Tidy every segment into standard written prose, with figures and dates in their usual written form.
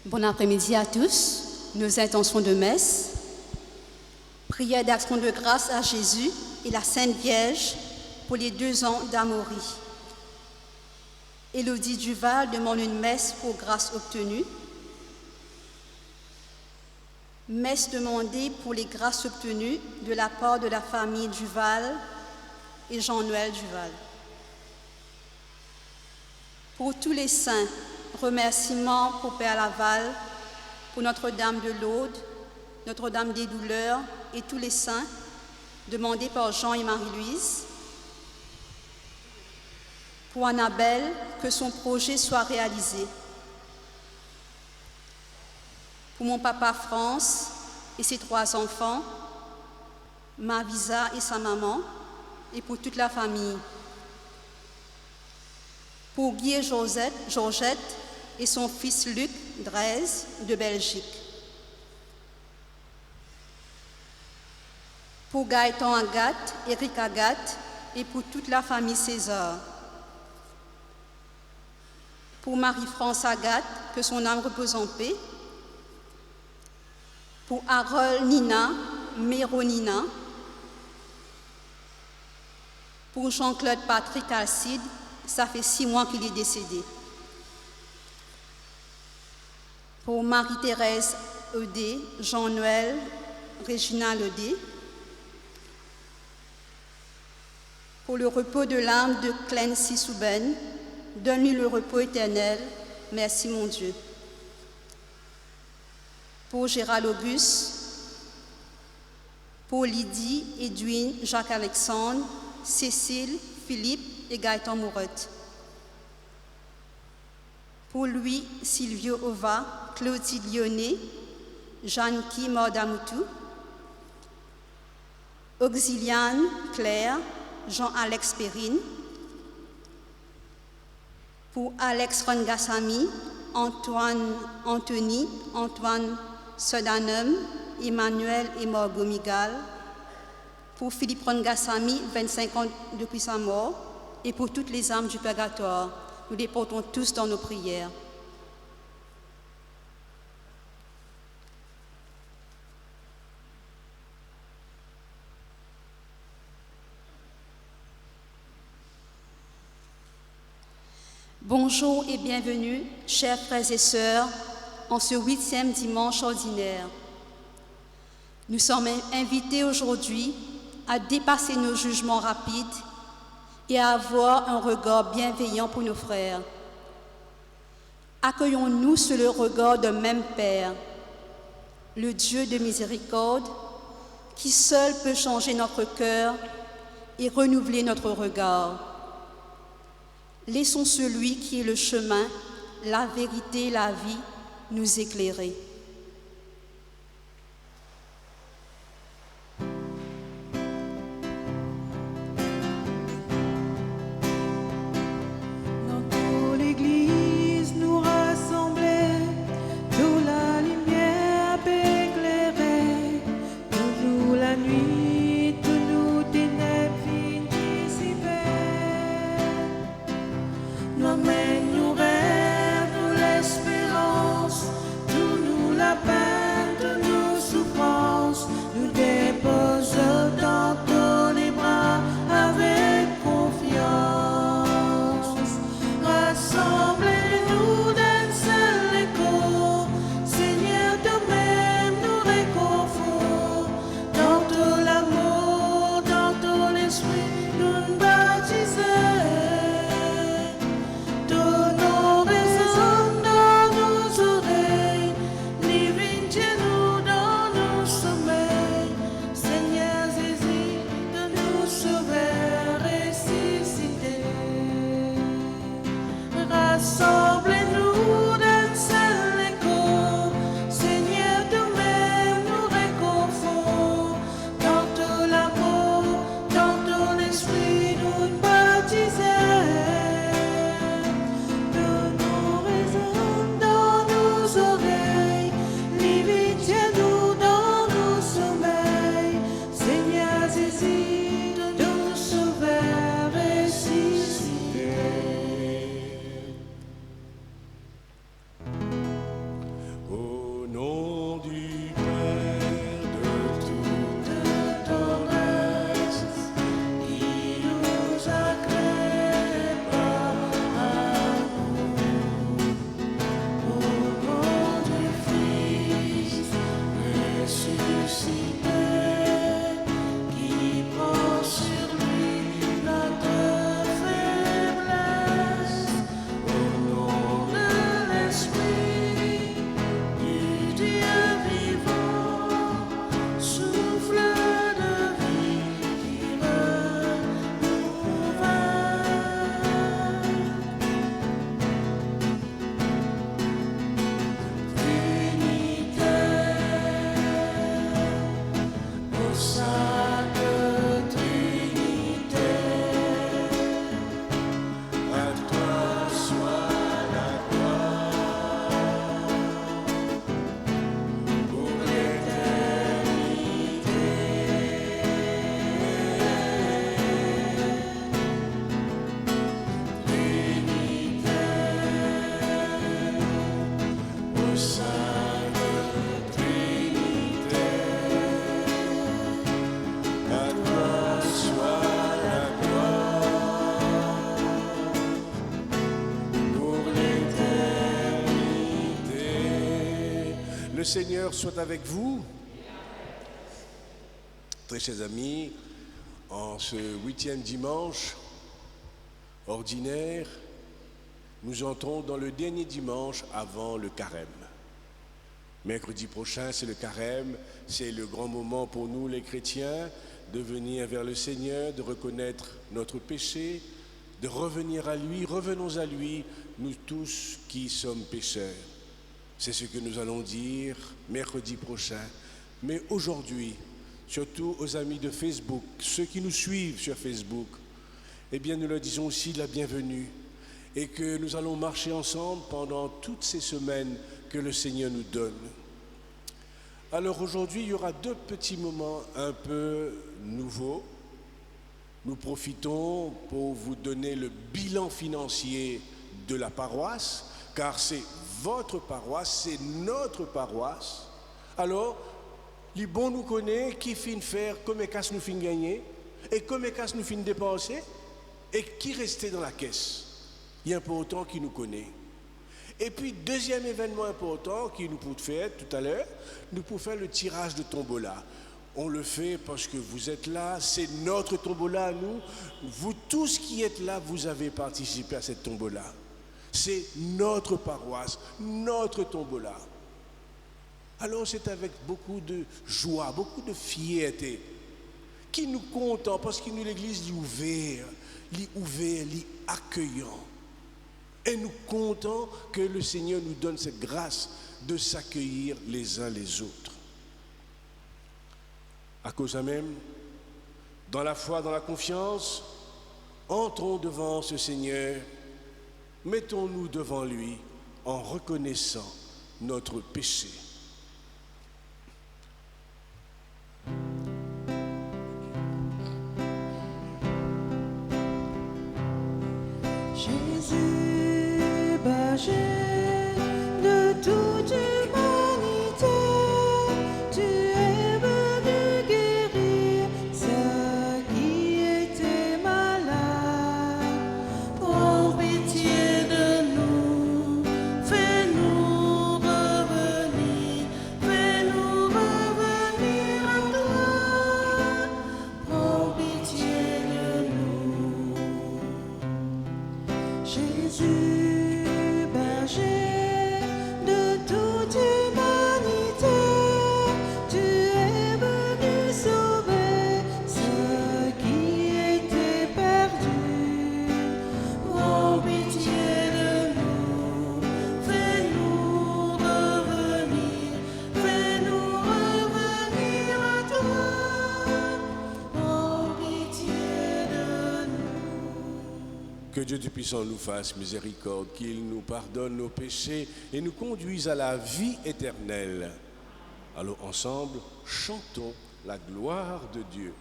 Bon après-midi à tous. Nos intentions de messe. Prière d'action de grâce à Jésus et la Sainte Vierge pour les 2 ans d'Amaury. Élodie Duval demande une messe pour grâce obtenue. Messe demandée pour les grâces obtenues de la part de la famille Duval et Jean-Noël Duval. Pour tous les saints, remerciements pour Père Laval, pour Notre-Dame de l'Aude, Notre-Dame des Douleurs et tous les saints, demandés par Jean et Marie-Louise. Pour Annabelle, que son projet soit réalisé. Pour mon papa France et ses 3 enfants, Mavisa et sa maman, et pour toute la famille. Pour Guy et Georgette et son fils Luc Drèze de Belgique. Pour Gaëtan Agathe, Éric Agathe et pour toute la famille César. Pour Marie-France Agathe, que son âme repose en paix. Pour Harold Nina, Méronina. Pour Jean-Claude Patrick Alcide, ça fait 6 mois qu'il est décédé. Pour Marie-Thérèse Eudé, Jean-Noël, Régina Eudé. Pour le repos de l'âme de Clancy Souben, donne-lui le repos éternel. Merci mon Dieu. Pour Gérald Auguste, pour Lydie, Edwin, Jacques-Alexandre, Cécile, Philippe et Gaëtan Mourette. Pour Louis, Silvio Ova, Clotilde Lyonnais, Jeanne-Ki Mordamoutou, Auxiliane, Claire, Jean-Alex Perrine. Pour Alex Rangassami, Anthony, Antoine Sodanum, Emmanuel et Margot Migal. Pour Philippe Rangassami, 25 ans depuis sa mort, et pour toutes les âmes du purgatoire. Nous les portons tous dans nos prières. Bonjour et bienvenue, chers frères et sœurs, en ce 8e dimanche ordinaire. Nous sommes invités aujourd'hui à dépasser nos jugements rapides et à avoir un regard bienveillant pour nos frères. Accueillons-nous sous le regard d'un même Père, le Dieu de miséricorde, qui seul peut changer notre cœur et renouveler notre regard. Laissons celui qui est le chemin, la vérité et la vie nous éclairer. Nous rêves, nous l'espérance, tout nous Le Seigneur soit avec vous. Très chers amis, en ce 8e dimanche ordinaire, nous entrons dans le dernier dimanche avant le carême. Mercredi prochain, c'est le carême, c'est le grand moment pour nous les chrétiens de venir vers le Seigneur, de reconnaître notre péché, de revenir à lui. Revenons à lui, nous tous qui sommes pécheurs. C'est ce que nous allons dire mercredi prochain. Mais aujourd'hui, surtout aux amis de Facebook, ceux qui nous suivent sur Facebook, eh bien nous leur disons aussi la bienvenue et que nous allons marcher ensemble pendant toutes ces semaines que le Seigneur nous donne. Alors aujourd'hui, il y aura 2 petits moments un peu nouveaux. Nous profitons pour vous donner le bilan financier de la paroisse, car c'est votre paroisse, c'est notre paroisse. Alors, les bons nous connaissent, qui finit faire, comme casse nous finit gagner, et comme casse nous finit dépenser, et qui restait dans la caisse. Il y a un peu autant qui nous connaît. Et puis, deuxième événement important qui nous peut faire tout à l'heure, nous pouvons faire le tirage de tombola. On le fait parce que vous êtes là, c'est notre tombola à nous. Vous tous qui êtes là, vous avez participé à cette tombola. C'est notre paroisse, notre tombola. Alors c'est avec beaucoup de joie, beaucoup de fierté, qui nous content parce que nous l'Église est ouvert, accueillant. Et nous comptons que le Seigneur nous donne cette grâce de s'accueillir les uns les autres. À cause de même, dans la foi, dans la confiance, entrons devant ce Seigneur, mettons-nous devant lui en reconnaissant notre péché. Jésus, berger de toute humanité, tu es venu guérir ceux qui étaient malades. Prends pitié de nous, fais-nous revenir à toi. Prends pitié de nous. Jésus, berger de toute humanité, tu es venu sauver ceux qui étaient perdus. Prends pitié de nous, fais-nous revenir à toi. Prends pitié de nous. Que Dieu Tout-Puissant nous fasse miséricorde, qu'il nous pardonne nos péchés et nous conduise à la vie éternelle. Alors ensemble, chantons la gloire de Dieu.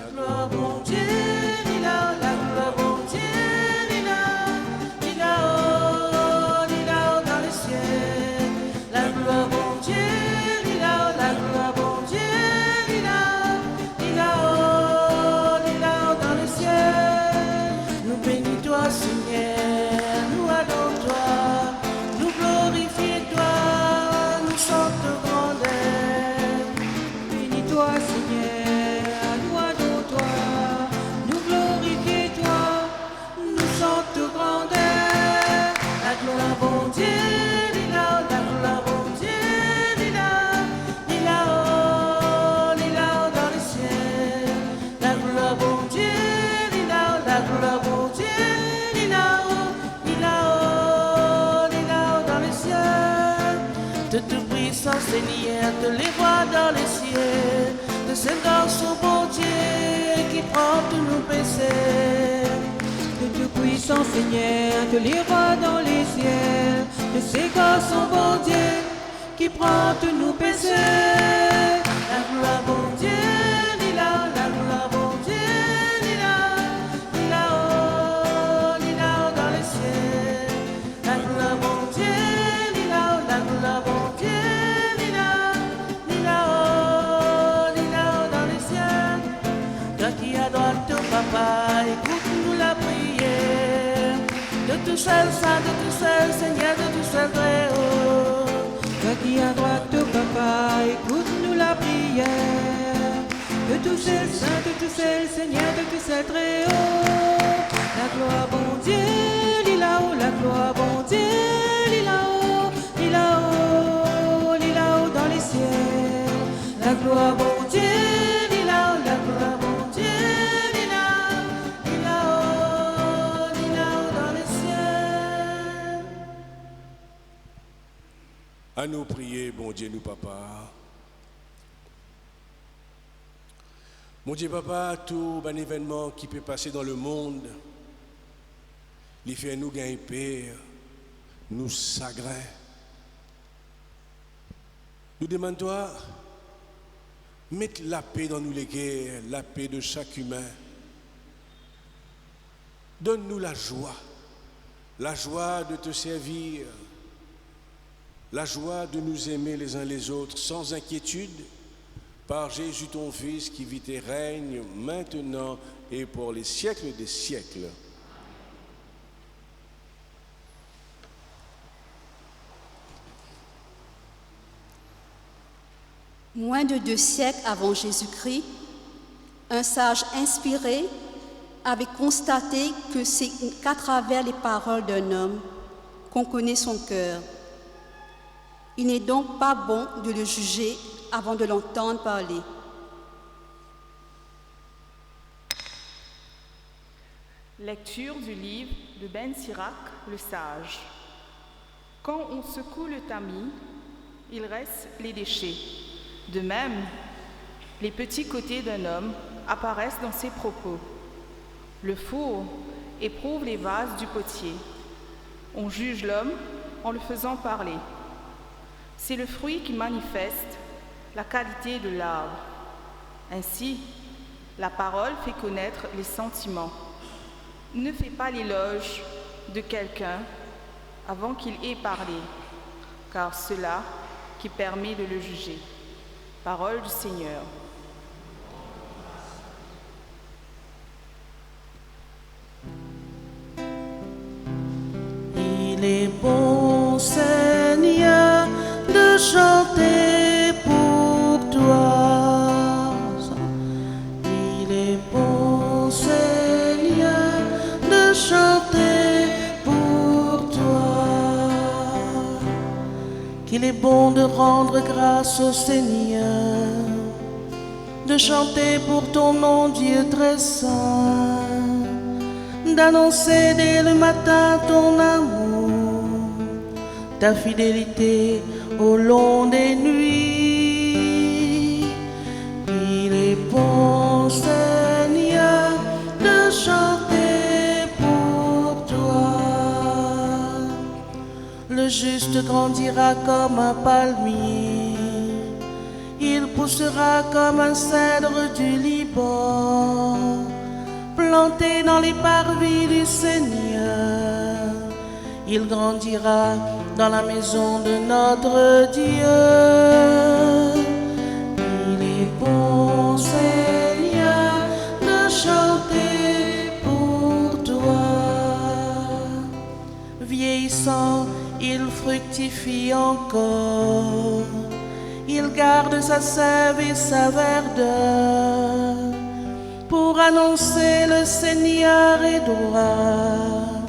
La gloire, bon Dieu, il a, la gloire, bon Dieu, il a dans les cieux. La gloire, bon Dieu, la gloire, bon Dieu, il a dans les cieux. Nous bénis toi, Seigneur, nous adorons toi, nous glorifions toi, nous chantons grandeur. Bénis-toi, Seigneur, nous adorons toi, nous glorifions toi, nous chantons grandeur. La gloire, bon Dieu, la gloire, bon Dieu, dans les cieux. La gloire, bon Dieu, la gloire, bon Dieu, dans les cieux. De tout puissant Seigneur, de les voir dans les cieux, de ce garçon bon Dieu qui prend tous nos péchés. De tout puissant Seigneur, de les voir dans les cieux, de ces garçons bon Dieu qui prend tous nos péchés. La gloire bon Dieu, la gloire bon Dieu, dans les cieux. La gloire bon Dieu, la gloire bon Dieu, dans les cieux. Toi qui adores ton papa. Papa, écoute-nous la prière de tout seul saint, de tout seul Seigneur, de tout seul Très-Haut. Toi qui à droite, ô Papa, écoute-nous la prière de tout seul saint, de tout seul Seigneur, de tout seul Très-Haut. La gloire, bon Dieu, lis là-haut, la gloire, bon Dieu, lis là-haut, lis là-haut, lis là-haut dans les ciels. La gloire, bon Dieu, lis là-haut, la gloire, bon Dieu, lis là-haut, lis là-haut, lis là-haut dans les ciels. À nous prier, bon Dieu, nous, Papa. Mon Dieu, Papa, tout un événement qui peut passer dans le monde, il fait nous gagner paix, nous chagrin. Nous demandons, toi, mette la paix dans nous les guerres, la paix de chaque humain. Donne-nous la joie de te servir, la joie de nous aimer les uns les autres sans inquiétude, par Jésus ton Fils qui vit et règne maintenant et pour les siècles des siècles. Moins de 2 siècles avant Jésus-Christ, un sage inspiré avait constaté que c'est qu'à travers les paroles d'un homme qu'on connaît son cœur. Il n'est donc pas bon de le juger avant de l'entendre parler. Lecture du livre de Ben Sirac, le sage. Quand on secoue le tamis, il reste les déchets. De même, les petits côtés d'un homme apparaissent dans ses propos. Le four éprouve les vases du potier. On juge l'homme en le faisant parler. C'est le fruit qui manifeste la qualité de l'arbre. Ainsi, la parole fait connaître les sentiments. Ne fais pas l'éloge de quelqu'un avant qu'il ait parlé, car c'est cela qui permet de le juger. Parole du Seigneur. Il est bon, Seigneur, de chanter pour toi. Il est bon, Seigneur, de chanter pour toi. Qu'il est bon de rendre grâce au Seigneur, de chanter pour ton nom, Dieu très saint, d'annoncer dès le matin ton amour, ta fidélité au long des nuits. Il est bon, Seigneur, de chanter pour toi. Le juste grandira comme un palmier, il poussera comme un cèdre du Liban, planté dans les parvis du Seigneur. Il grandira dans la maison de notre Dieu. Il est bon, Seigneur, de chanter pour toi. Vieillissant, il fructifie encore. Il garde sa sève et sa verdeur pour annoncer le Seigneur est droit.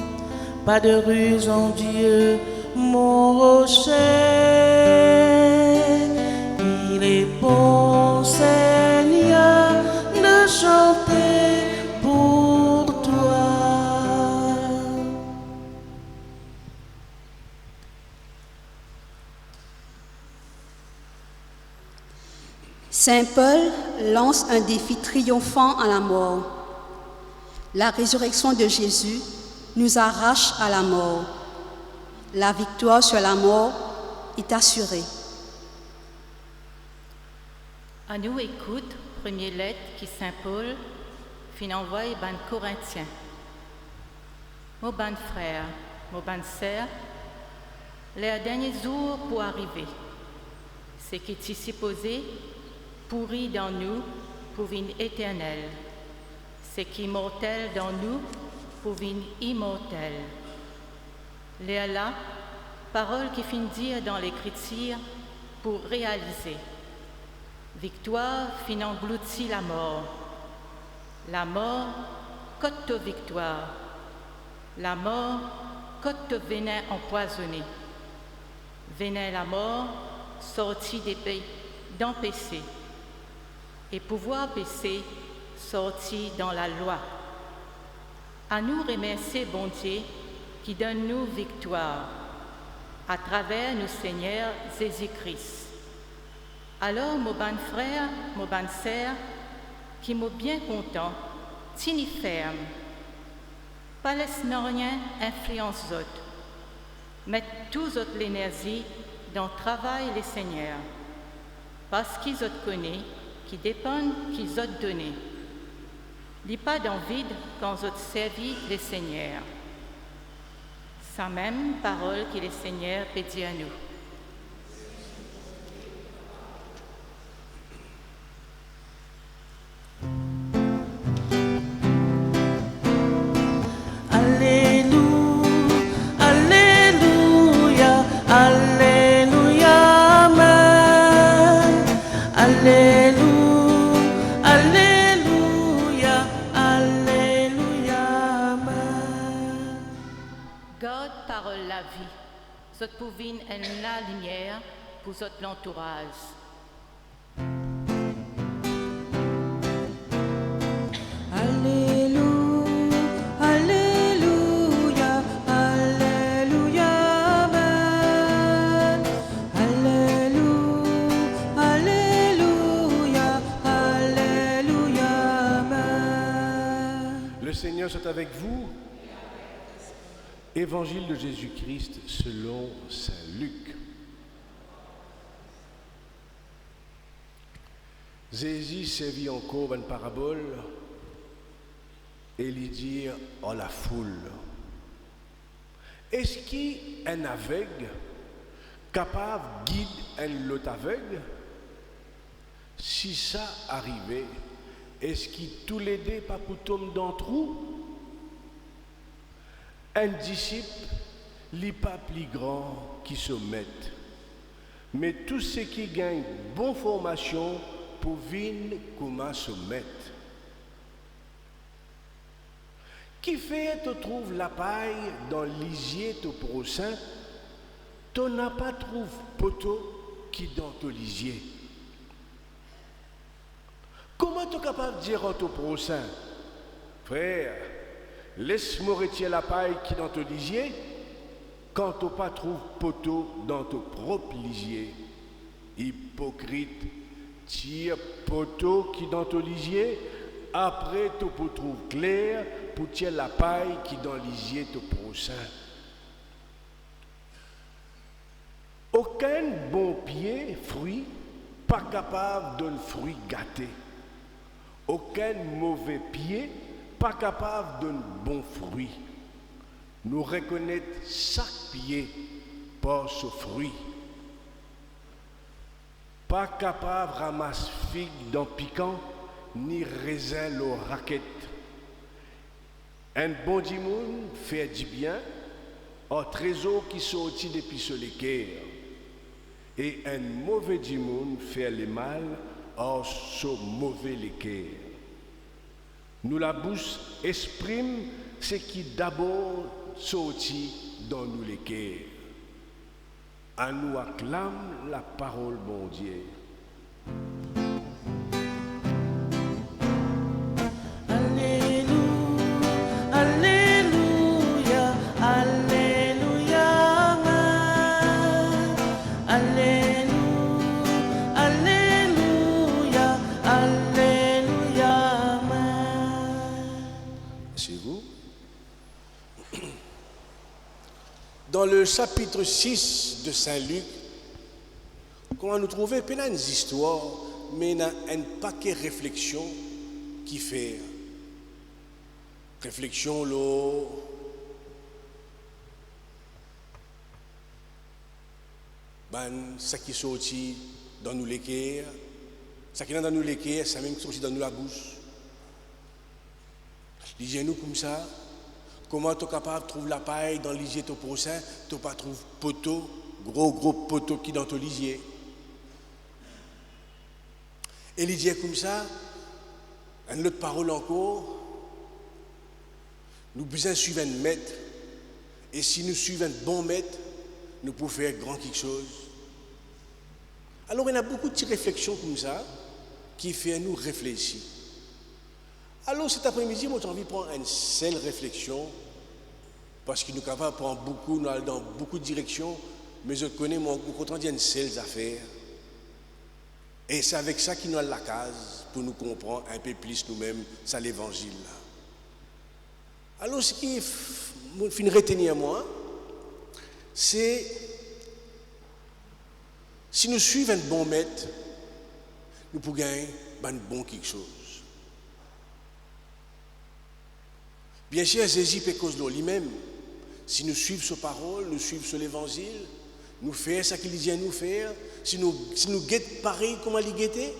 Pas de ruse en Dieu, mon rocher. Il est bon, Seigneur, de chanter pour toi. Saint Paul lance un défi triomphant à la mort. La résurrection de Jésus nous arrache à la mort. La victoire sur la mort est assurée. À nous écoute, première lettre qui Saint Paul fin envoie ban Corinthiens. Mon ban frère, mon ban sœur, les derniers jours pour arriver. Ce qui est supposé pourri dans nous pour une éternelle. c'est qu'immortel dans nous pour venir immortel. Léa là, parole qui finit dire dans l'écriture pour réaliser. Victoire fin engloutit la mort. La mort, côte de victoire. La mort, côte de venin empoisonné. Venin la mort, sorti des pays dans péché. Et pouvoir péché, sorti dans la loi. À nous remercier, bon Dieu, qui donne nous victoire à travers nos Seigneurs Jésus-Christ. Alors, mon bon frère, mon bonne sœur, qui m'ont bien content, tini ferme, pas laisse rien influence autres, mettre tous autres l'énergie dans le travail les Seigneurs, parce qu'ils autres connaissent, qui dépendent qu'ils autres donné. Lis pas dans vide quand vous autres servi les Seigneurs. Sa même parole que les Seigneurs peut dire à nous. Alléluia, Alléluia, Amen. Alléluia, Alléluia, Alléluia, Amen. God parole la vie. Zot pouvine en la lumière pour zot l'entourage. Alléluia, Alléluia, Alléluia, Amen. Alléluia, Alléluia, Alléluia, Amen. Le Seigneur soit avec vous. Évangile de Jésus-Christ selon saint Luc. Jésus servit encore une parabole et lui dit à la foule: est-ce qu'un aveugle capable de guider un autre aveugle? Si ça arrivait, est-ce qu'ils tous les deux pas pour tomber dans le trou? Un disciple n'est pas plus grand qui se mette, mais tous ceux qui gagnent bonne formation pour venir comment se mettre. Qui fait te trouve la paille dans lisier ton prochain, tu n'as pas trouvé poteau qui dans ton lisier. Comment tu es capable de dire à ton prochain: frère, laisse-moi retirer la paille qui est dans ton lisier, quand tu n'as pas trouvé poteau dans ton propre lisier? Hypocrite, tire poteau qui est dans ton lisier, après tu peux trouver clair pour tirer la paille qui est dans le lisier ton prochain. Aucun bon pied, fruit, pas capable d'un fruit gâté. Aucun mauvais pied, pas capable d'un bon fruit. Nous reconnaissons chaque pied par ce fruit. Pas capable de ramasser figue dans piquant, ni raisin l'eau raquette. Un bon dimoun fait du bien, un trésor qui sortit depuis ce l'équerre. Et un mauvais dimoun fait le mal, en ce mauvais l'équerre. Nous la bouche exprime ce qui d'abord sortit dans nous l'équerre. À nous acclame la parole, mon Dieu. Alléluia, Alléluia, Amen. Alléluia, Alléluia, Alléluia, Amen. C'est vous. Dans le chapitre 6 de Saint Luc, comment nous trouver plein d'histoires, mais il y a un paquet de réflexions qui fait. Réflexion, l'eau. Ça qui sortit dans nous l'équerre, ça qui est dans nous l'équerre, ça même qui sortit dans nous la bouche. Il dit, nous comme ça, comment tu es capable de trouver la paille dans l'isier ton prochain, tu pas trouvé poteau, gros poteau qui dans ton lisier. Et il dit comme ça, une autre parole encore, nous besoin suivre un maître, et si nous suivons un bon maître, nous pouvons faire grand quelque chose. Alors il y a beaucoup de petites réflexions comme ça, qui fait nous réfléchir. Alors cet après-midi, moi j'ai envie de prendre une seule réflexion, parce que nous sommes capables de prendre beaucoup, nous allons dans beaucoup de directions, mais je connais mon content d'une seule affaire. Et c'est avec ça qu'il nous a la case pour nous comprendre un peu plus nous-mêmes, ça l'évangile. Alors ce qui finit retenir à moi, c'est si nous suivons un bon maître, nous pouvons gagner un bon quelque chose. Bien sûr, Jésus peut cause de lui-même. Si nous suivons sa parole, nous suivons son évangile, nous faisons ce qu'il dit à nous faire, si nous guettons pareil comme il guettait,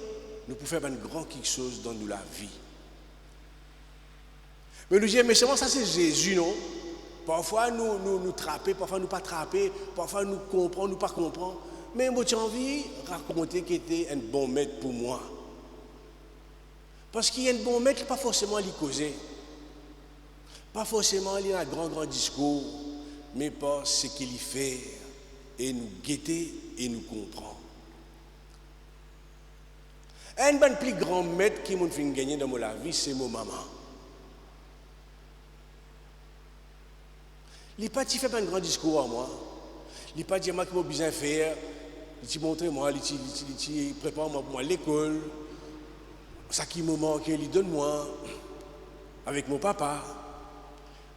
nous pouvons faire un grand quelque chose dans la vie. Mais nous disons, mais seulement ça c'est Jésus, non? Parfois nous trapper, parfois nous pas trapper, parfois nous comprenons, nous pas comprendre. Mais moi j'ai envie de raconter qu'il était un bon maître pour moi. Parce qu'il y a un bon maître, pas forcément lui causer. Pas forcément il y a un grand discours, mais pas ce qu'il y fait et nous guetter et nous comprendre. Un des plus grands maîtres qui m'a fait gagner dans ma vie, c'est mon maman. Il n'a pas fait un grand discours à moi. Il n'a pas dit à moi qu'il m'a besoin de faire. Il m'a montré moi, il prépare moi à l'école. Ça qui me manque, il donne moi avec mon papa.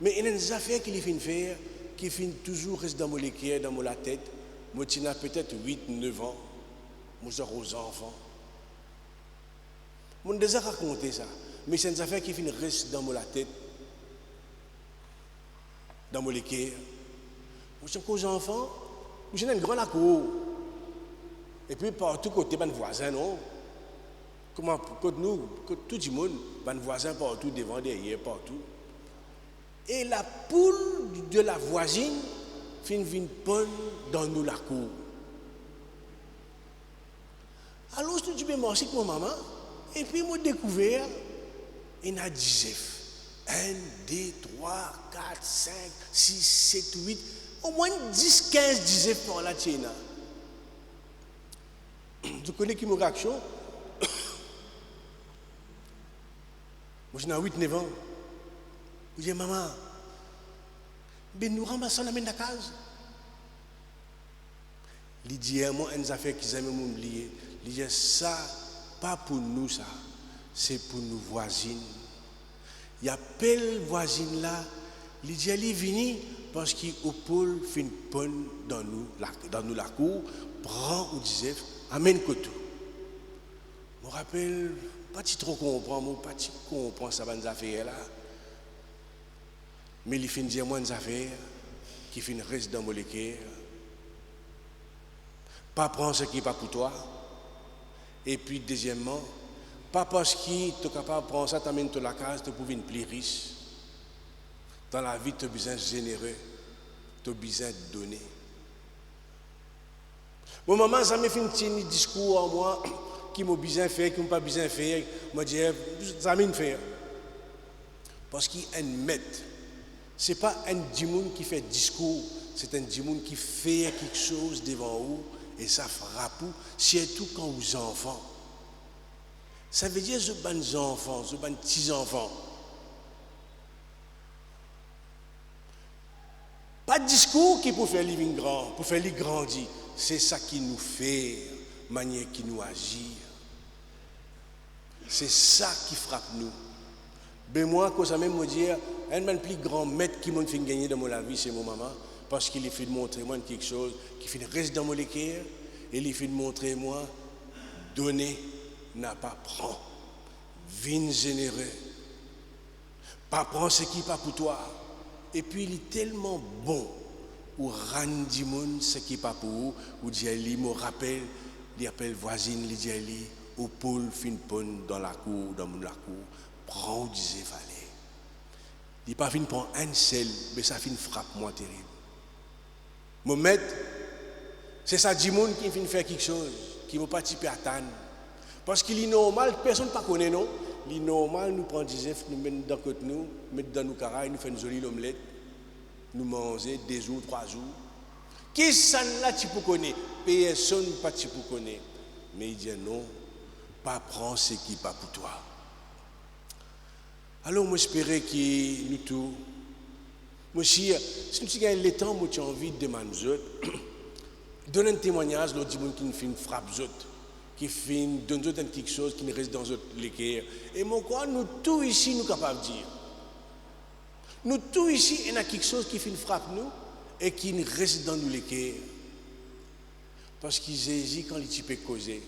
Mais il y a des affaires qu'il fait faire qui finissent toujours rester dans mon cœur, dans ma tête. Moi, j'ai peut-être 8-9 ans. Moi, j'ai aux enfants. Je ne déjà raconté ça. Mais c'est des affaires qui finissent rester dans ma tête, dans mon cœur. Moi, j'ai aux enfants. J'ai une grande cour. Et puis, partout côté, ben voisin, non? Comment, côté nous, tout le monde, ben voisin partout, devant, derrière, partout. Et la poule de la voisine vient pondre dans nous la cour. Alors, je suis marché avec mon maman, et puis, je découvert, il y a 10 œufs. 1, 2, 3, 4, 5, 6, 7, 8, au moins 10, 15, 10 œufs par la tienne. Tu connais qui me réaction? Moi, j'ai 8-9 ans. Je dis, maman, ben nous ramassons la main de la case. Il dit, moi, une affaire qu'ils aiment m'oublier. Il dit, ça, pas pour nous, ça, c'est pour nos voisines. Il y a belle voisine là, il dit, elle est venue parce qu'au pôle fait une bonne dans nous la cour, prend ou disait, amène côté. Je me rappelle, pas trop comprendre, pas comprendre ça, bonne affaire là. Mais il fait dire moi une affaire qui fait reste dans mon cœur. Pas prendre ce qui n'est pas pour toi. Et puis deuxièmement, pas parce que tu es capable de prendre ça, t'amènes la case, tu peux être plus riche. Dans la vie, tu as besoin de généreux, tu as besoin de donner. Mon maman, ça m'a fait un petit discours à moi qui m'a besoin de faire, qui m'a pas besoin de faire. Moi, je dis, ça m'a faire. Parce qu'il y a un maître. Ce n'est pas un dimoun qui fait discours, c'est un dimoun qui fait quelque chose devant vous et ça frappe vous, surtout quand vous êtes enfants. Ça veut dire que vous êtes enfants, vous êtes petits-enfants. Pas de discours qui peut faire les grand, pour faire les grandir. C'est ça qui nous fait, manière qui nous agit. C'est ça qui frappe nous. Ben moi, quand ça même me dire, un des plus grands maîtres qui m'a fait gagner dans ma vie, c'est mon maman, parce qu'il a fait montrer moi quelque chose qui fait reste dans mon cœur, et il a fait montrer moi, donner n'a pas prendre, vin généreux, pas prendre ce qui n'est pas pour toi. Et puis il est tellement bon ou rendre ce qui n'est pas pour vous, ou dire il me rappelle, il appelle voisine, il dit au pôle fin pon dans la cour, dans la cour. Prends, disait fallait. Il n'est pas fini prendre un seul, mais ça fait une frappe moins terrible. Mohamed, c'est ça, du monde qui vient faire quelque chose, qui ne va pas typer à Tan. Parce qu'il est normal, personne ne connaît, non? Il est normal, nous prenons des œufs, nous mettons dans côté nous, mettons dans nos caraïbes, nous faisons une jolie omelette, nous mangeons 2 jours, 3 jours. Qui ça là tu peux connaître? Personne pas tu peux connaître. Mais il dit non, pas prendre ce qui n'est pas pour toi. Alors, moi, j'espérais que nous tous, moi, si nous avons le temps, moi, j'ai envie de demander, donner un témoignage, l'autre dit qui nous fait une frappe, qui fait donne quelque chose qui ne reste dans les cœurs. Et moi, quoi, nous tous ici, nous sommes capables de dire. Nous tous ici, il y a quelque chose qui fait une frappe, nous, et qui ne reste dans nous les cœurs. Parce qu'ils hésitent quand ils peuvent causer.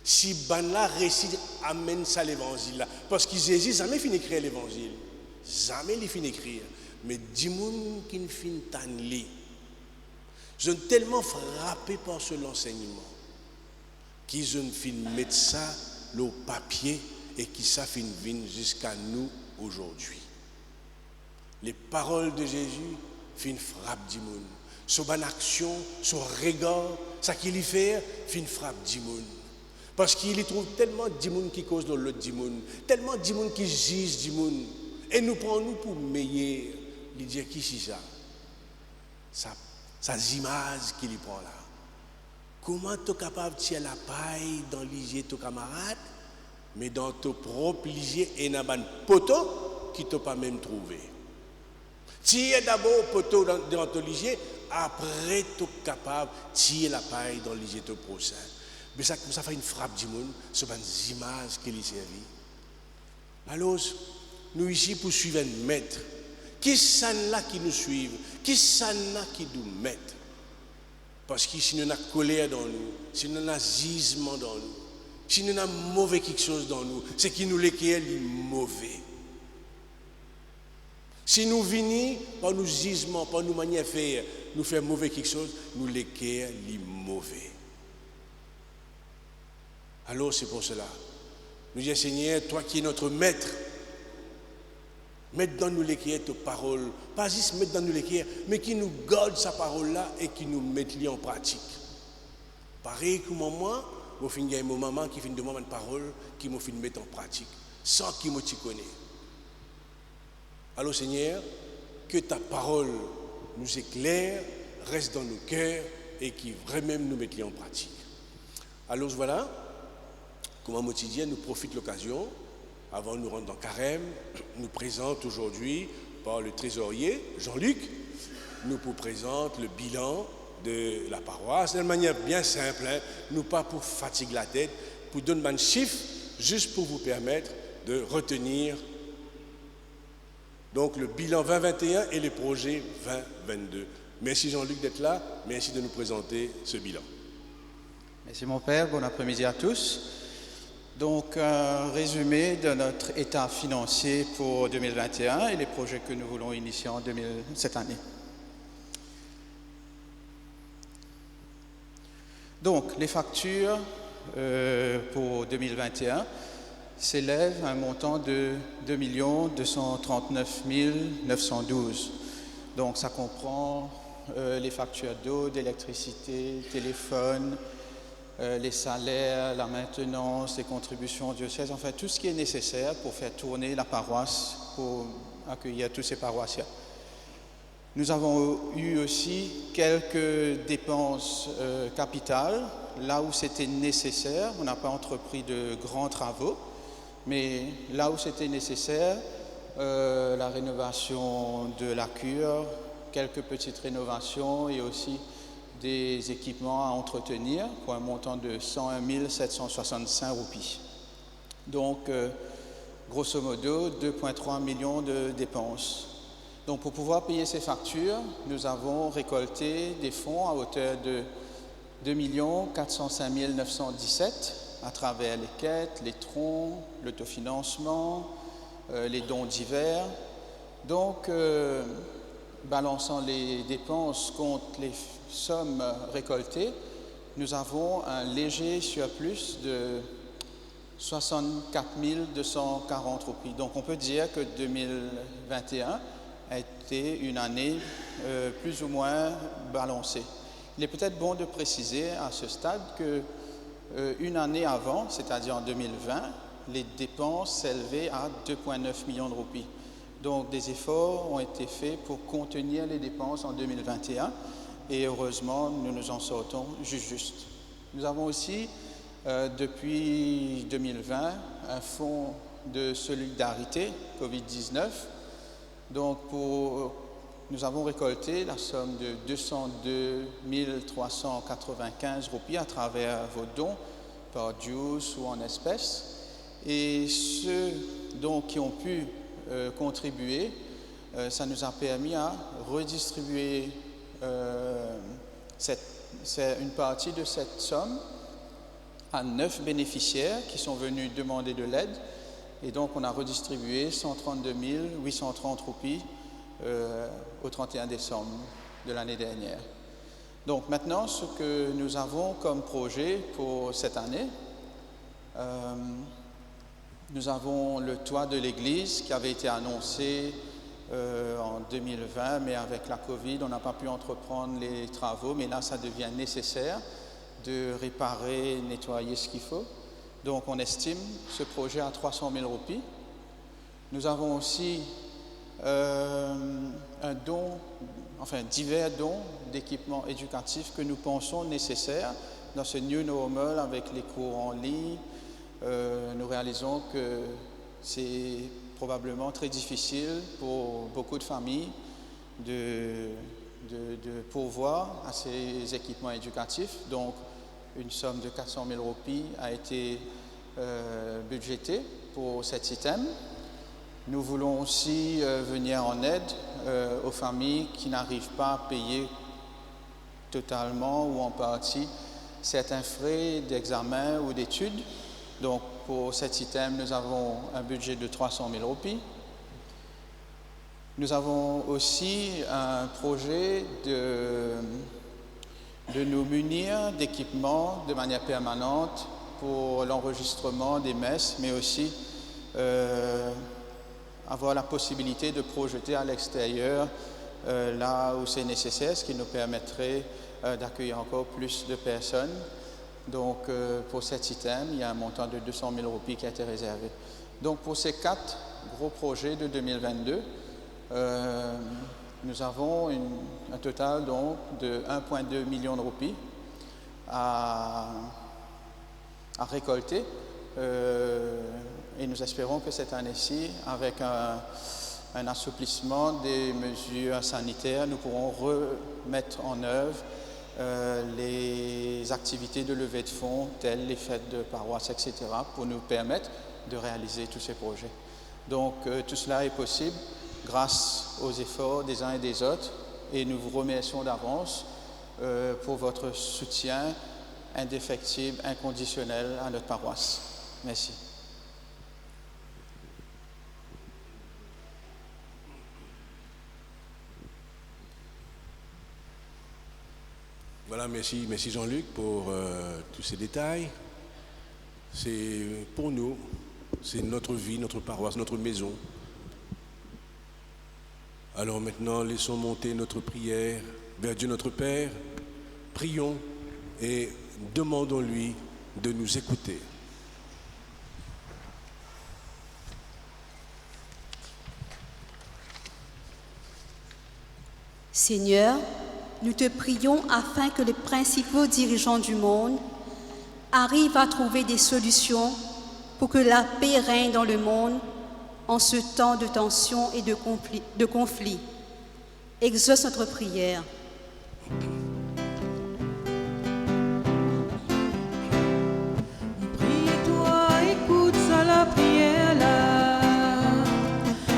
Si Banla récite, amène ça l'évangile là. Parce qu'ils hésitent, jamais finit d'écrire l'évangile. Jamais ils finissent d'écrire. Mais dis moun qui ne finit pas de lire. Je suis tellement frappé par ce enseignement qu'ils ont fini de mettre ça au papier et qui ça finit de venir jusqu'à nous aujourd'hui. Les paroles de Jésus finissent frappe du monde. Son bonne action, son regard, ça qu'il y fait, finit frappe du monde. Parce qu'il y trouve tellement de monde qui cause dans l'autre du monde, tellement de monde qui juge du monde. Et nous prenons pour meilleur. Il dit qui c'est ça? Ça image qu'il y prend là. Comment tu es capable de tirer la paille dans l'isier de ton camarade, mais dans ton propre lisier et dans un poteau qui ne t'a pas même trouvé? Tirer d'abord le poteau dans ton lisier, après tu es capable de tirer la paille dans l'isier de ton prochain. Mais ça fait une frappe du monde sur les images qu'il y servi. Alors, nous ici pour suivre un maître. Qui sont là qui nous suivent? Qui sont là qui nous mettent? Parce que si nous avons colère dans nous, si nous avons gisement dans nous, si nous avons mauvais quelque chose dans nous, c'est qui nous l'équerre est mauvais. Si nous venons par nos gisements, par nos manières de faire, nous faire mauvais quelque chose, nous l'équerre est mauvais. Alors c'est pour cela. Nous disons, Seigneur, toi qui es notre maître, mette dans nous l'équerre ta parole. Pas juste mettre dans nous l'équerre, mais qui nous garde sa parole-là et qui nous mette en pratique. Pareil que moi, je finis avec mon maman qui finit de demander une parole qui me fait mettre en pratique, sans qu'il me connaisse. Alors Seigneur, que ta parole nous éclaire, reste dans nos cœurs et qui vraiment nous mette en pratique. Alors voilà. Comment quotidien nous profite de l'occasion, avant de nous rendre dans Carême, nous présente aujourd'hui par le trésorier Jean-Luc, nous présente le bilan de la paroisse d'une manière bien simple, hein, nous pas pour fatiguer la tête, pour donner un chiffre, juste pour vous permettre de retenir donc le bilan 2021 et les projets 2022. Merci Jean-Luc d'être là, merci de nous présenter ce bilan. Merci mon père, bon après-midi à tous. Donc, un résumé de notre état financier pour 2021 et les projets que nous voulons initier cette année. Donc, les factures pour 2021 s'élèvent à un montant de 2 239 912. Donc, ça comprend les factures d'eau, d'électricité, téléphone, les salaires, la maintenance, les contributions au diocèse, enfin tout ce qui est nécessaire pour faire tourner la paroisse, pour accueillir tous ces paroissiens. Nous avons eu aussi quelques dépenses capitales, là où c'était nécessaire. On n'a pas entrepris de grands travaux, mais là où c'était nécessaire, la rénovation de la cure, quelques petites rénovations et aussi des équipements à entretenir pour un montant de 101 765 roupies. Donc, grosso modo, 2,3 millions de dépenses. Donc, pour pouvoir payer ces factures, nous avons récolté des fonds à hauteur de 2 405 917 à travers les quêtes, les troncs, l'autofinancement, les dons divers. Donc, balançant les dépenses contre les sommes récoltées, nous avons un léger surplus de 64 240 roupies. Donc on peut dire que 2021 a été une année plus ou moins balancée. Il est peut-être bon de préciser à ce stade que une année avant, c'est-à-dire en 2020, les dépenses s'élevaient à 2,9 millions de roupies. Donc des efforts ont été faits pour contenir les dépenses en 2021 et heureusement, nous nous en sortons juste. Nous avons aussi, depuis 2020, un fonds de solidarité Covid-19. Donc nous avons récolté la somme de 202 395 roupies à travers vos dons par juice ou en espèces. Et ceux donc, qui ont pu contribuer, ça nous a permis à redistribuer une partie de cette somme à 9 bénéficiaires qui sont venus demander de l'aide. Et donc on a redistribué 132 830 roupies au 31 décembre de l'année dernière. Donc maintenant, ce que nous avons comme projet pour cette année, nous avons le toit de l'église qui avait été annoncé en 2020, mais avec la Covid, on n'a pas pu entreprendre les travaux, mais là, ça devient nécessaire de réparer, nettoyer ce qu'il faut. Donc on estime ce projet à 300 000 roupies. Nous avons aussi divers dons d'équipements éducatifs que nous pensons nécessaires dans ce New Normal avec les cours en ligne. Nous réalisons que c'est probablement très difficile pour beaucoup de familles de pourvoir à ces équipements éducatifs. Donc, une somme de 400 000 roupies a été budgétée pour cet item. Nous voulons aussi venir en aide aux familles qui n'arrivent pas à payer totalement ou en partie certains frais d'examen ou d'études. Donc, pour cet item, nous avons un budget de 300 000 roupies. Nous avons aussi un projet de nous munir d'équipements de manière permanente pour l'enregistrement des messes, mais aussi avoir la possibilité de projeter à l'extérieur là où c'est nécessaire, ce qui nous permettrait d'accueillir encore plus de personnes. Donc, pour cet item, il y a un montant de 200 000 roupies qui a été réservé. Donc, pour ces 4 gros projets de 2022, nous avons un total donc, de 1,2 million de roupies à récolter. Et nous espérons que cette année-ci, avec un assouplissement des mesures sanitaires, nous pourrons remettre en œuvre les activités de levée de fonds, telles les fêtes de paroisse, etc., pour nous permettre de réaliser tous ces projets. Donc, tout cela est possible grâce aux efforts des uns et des autres, et nous vous remercions d'avance pour votre soutien indéfectible, inconditionnel à notre paroisse. Merci. Voilà, merci Jean-Luc pour tous ces détails. C'est pour nous, c'est notre vie, notre paroisse, notre maison. Alors maintenant, laissons monter notre prière vers Dieu notre Père. Prions et demandons-lui de nous écouter. Seigneur, nous te prions afin que les principaux dirigeants du monde arrivent à trouver des solutions pour que la paix règne dans le monde en ce temps de tension et de conflit. Exauce notre prière. Prie-toi, écoute ça la prière là,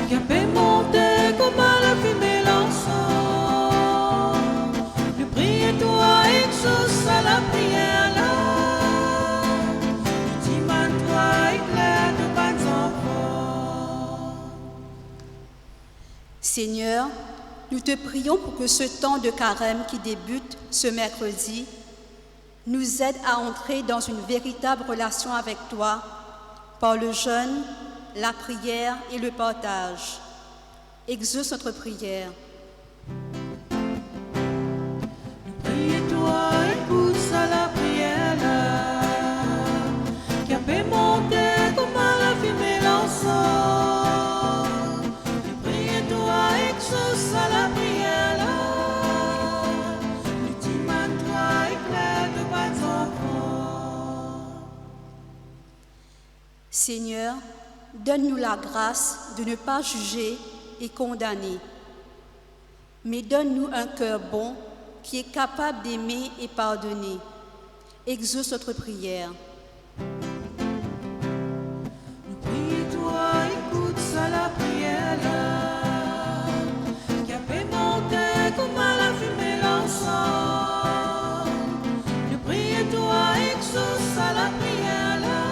qui a fait monter comme à la fumée l'encens. Nous prie-toi, exauce ça la prière là, dis-moi-toi, éclaire de bonnes enfants. Seigneur, nous te prions pour que ce temps de carême qui débute ce mercredi nous aide à entrer dans une véritable relation avec toi par le jeûne, la prière et le partage. Exauce notre prière. Prie-toi, écoute ça la prière là, qui a fait monter comme à la fumée l'encens. Prie-toi, exauce ça la prière là, ultime-toi, éclaire de bas enfants. Seigneur, donne-nous la grâce de ne pas juger et condamner, mais donne-nous un cœur bon qui est capable d'aimer et pardonner. Exauce notre prière. Prie-toi, écoute ça la prière là, qui a fait monter comme à la fumée l'encens. Prie-toi, exauce ça la prière là,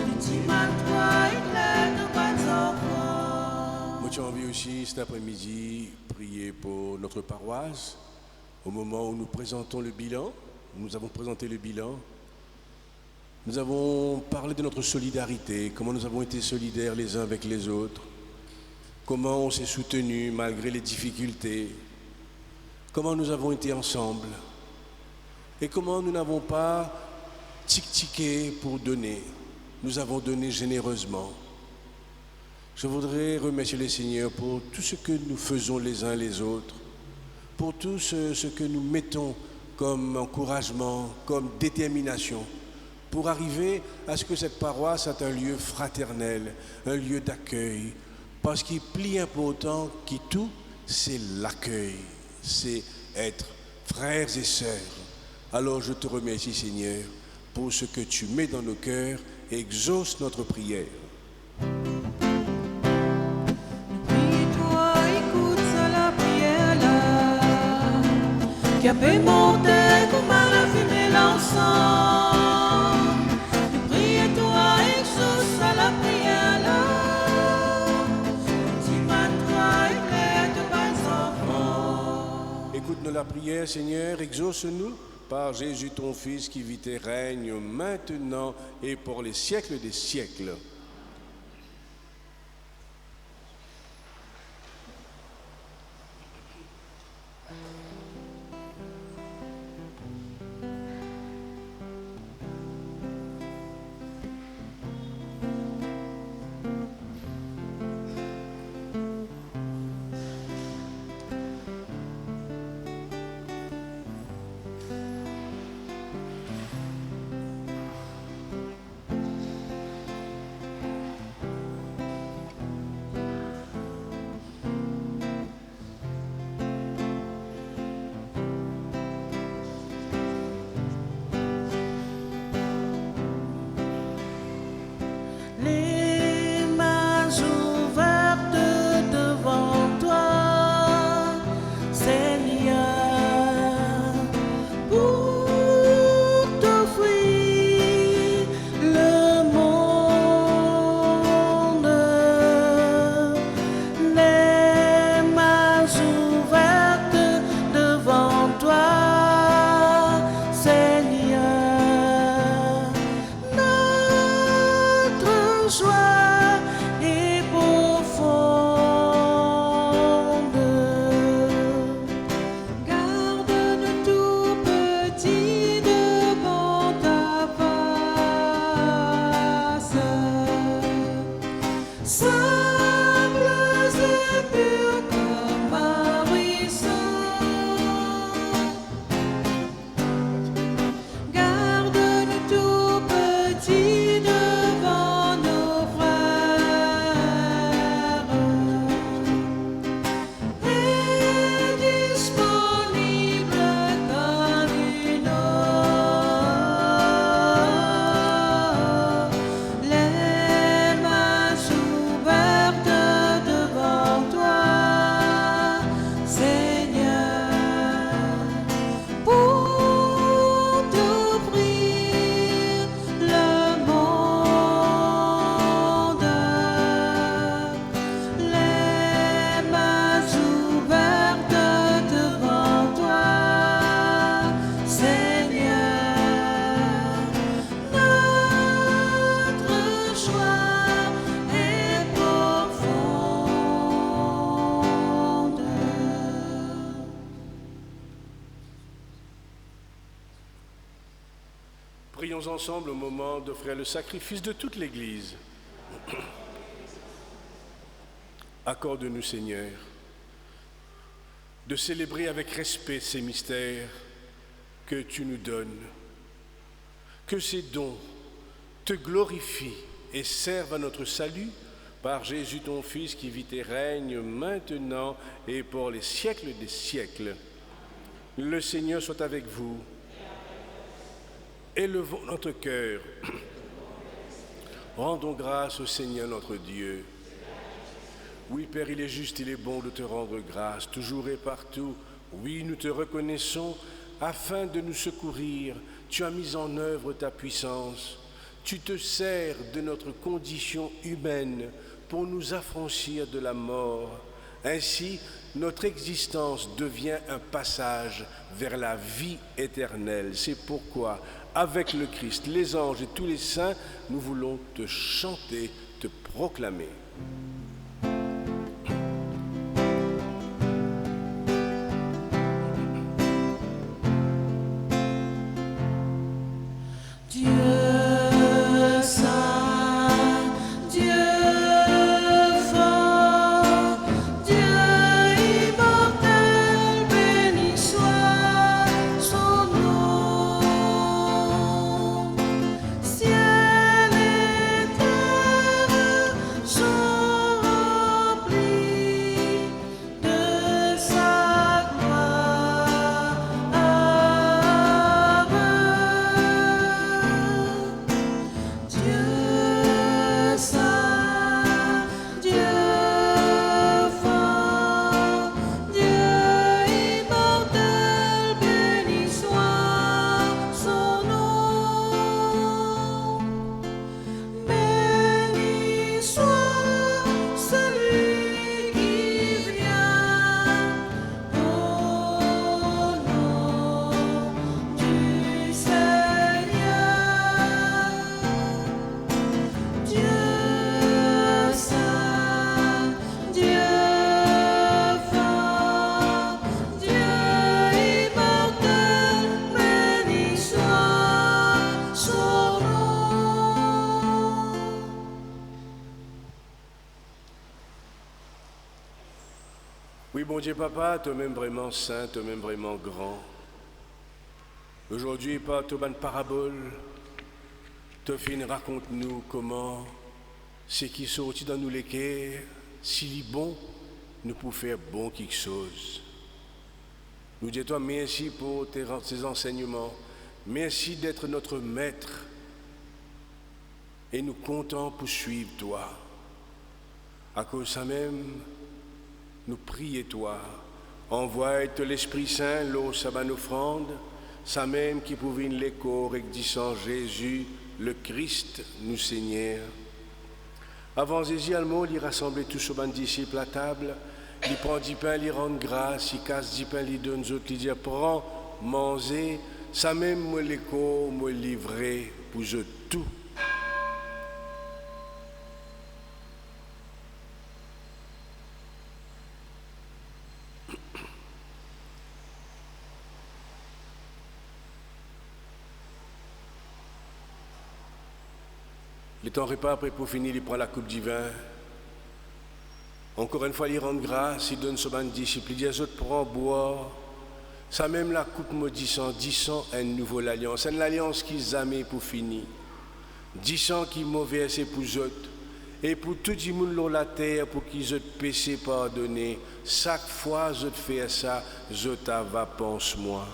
ultime-toi, éclaire de bas enfants. Moi, j'ai envie aussi cet après-midi prier pour notre paroisse. Au moment où nous présentons le bilan, nous avons présenté le bilan, nous avons parlé de notre solidarité, comment nous avons été solidaires les uns avec les autres, comment on s'est soutenus malgré les difficultés, comment nous avons été ensemble et comment nous n'avons pas tic-tiqué pour donner. Nous avons donné généreusement. Je voudrais remercier le Seigneur pour tout ce que nous faisons les uns les autres, pour tout ce que nous mettons comme encouragement, comme détermination, pour arriver à ce que cette paroisse soit un lieu fraternel, un lieu d'accueil, parce qu'il plie important qui tout, c'est l'accueil, c'est être frères et sœurs. Alors je te remercie Seigneur pour ce que tu mets dans nos cœurs et exauce notre prière. Prie-toi, écoute ça la prière là, qui a fait monter comme à la fumée l'encens. Prie-toi, exauce ça la prière là, ultime-toi, éclaire de bas enfants. Écoute-nous la prière, Seigneur, exauce-nous par Jésus ton Fils qui vit et règne maintenant et pour les siècles des siècles. Les mains ouvertes devant toi, Seigneur, pour t'offrir le monde. Les mains ouvertes devant toi, Seigneur. Notre joie est profonde. Garde-nous tout petits devant ta face, simples et purs comme un ruisseau. Garde-nous tout petits devant nos frères et disponibles comme une eau. Les mains ouvertes devant toi. Prions ensemble au moment d'offrir le sacrifice de toute l'Église. Accorde-nous, Seigneur, de célébrer avec respect ces mystères que tu nous donnes. Que ces dons te glorifient et servent à notre salut par Jésus ton Fils qui vit et règne maintenant et pour les siècles des siècles. Le Seigneur soit avec vous. Élevons notre cœur. Rendons grâce au Seigneur notre Dieu. Oui, Père, il est juste, il est bon de te rendre grâce, toujours et partout. Oui, nous te reconnaissons, afin de nous secourir. Tu as mis en œuvre ta puissance. Tu te sers de notre condition humaine pour nous affranchir de la mort. Ainsi, notre existence devient un passage vers la vie éternelle. C'est pourquoi, avec le Christ, les anges et tous les saints, nous voulons te chanter, te proclamer. Oui, bon Dieu, Papa, toi-même vraiment saint, toi-même vraiment grand. Aujourd'hui, par ta bonne parabole, Tofine, raconte-nous comment ce qui sortit dans nous les cœurs, s'il est bon, nous pouvons faire bon quelque chose. Nous disons toi merci pour tes enseignements, merci d'être notre maître et nous comptons pour suivre toi. À cause de ça même, nous prions toi, envoie-toi l'Esprit Saint, l'eau, sa bonne offrande, ça même qui pouvait l'écho et disant Jésus, le Christ, nous Seigneur. Avant Jésus, il rassemblait tous les disciples à table, il prend 10 pains, il rend grâce, il casse 10 pains, il donne aux autres, il dit prends, mangez, ça même moi l'écho, moi livré pour eux tout. Le temps repas, après pour finir, il prend la coupe du vin. Encore une fois, il rend grâce, il donne son disciple, il dit aux autres, prends, boire. Ça même la coupe maudissant, disant une nouvelle alliance, une alliance qu'ils aimaient pour finir. Disant qu'ils mauvais, c'est pour eux. Et pour tout le monde sur la terre, pour qu'ils aient péché pardonné. Chaque fois que je fais ça, je t'ava pense-moi.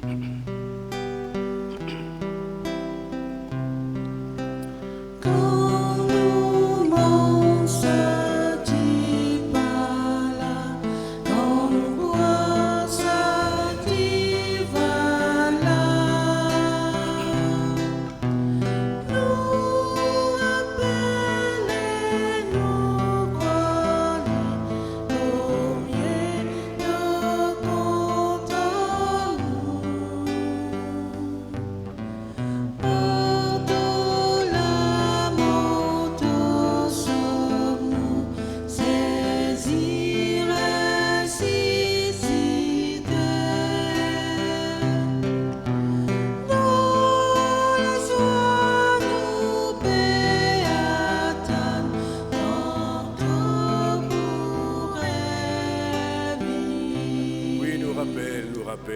Nous